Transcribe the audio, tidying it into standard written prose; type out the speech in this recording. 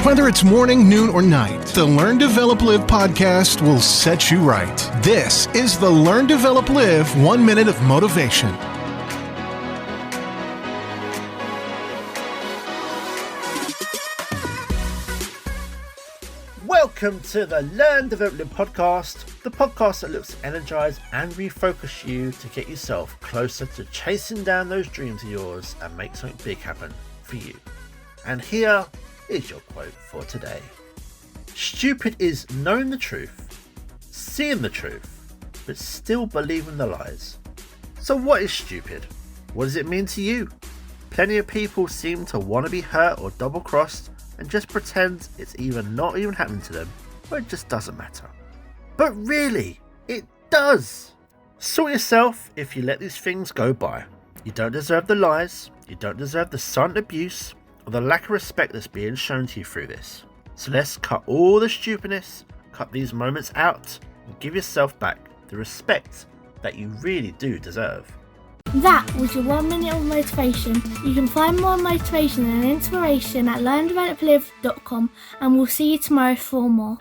Whether it's morning, noon, or night, the Learn, Develop, Live podcast will set you right. This is the Learn, Develop, Live 1 Minute of Motivation. Welcome to the Learn, Develop, Live podcast, the podcast that looks to energize and refocus you to get yourself closer to chasing down those dreams of yours and make something big happen for you. And here is your quote for today. Stupid is knowing the truth, seeing the truth, but still believing the lies. So what is stupid? What does it mean to you? Plenty of people seem to want to be hurt or double-crossed and just pretend it's either not even happening to them or it just doesn't matter. But really, it does. Sort yourself if you let these things go by. You don't deserve the lies, you don't deserve the silent abuse or the lack of respect that's being shown to you through this. So let's cut all the stupidness, cut these moments out and give yourself back the respect that you really do deserve. That was your 1 minute of motivation. You can find more motivation and inspiration at learndeveloplive.com, and we'll see you tomorrow for more.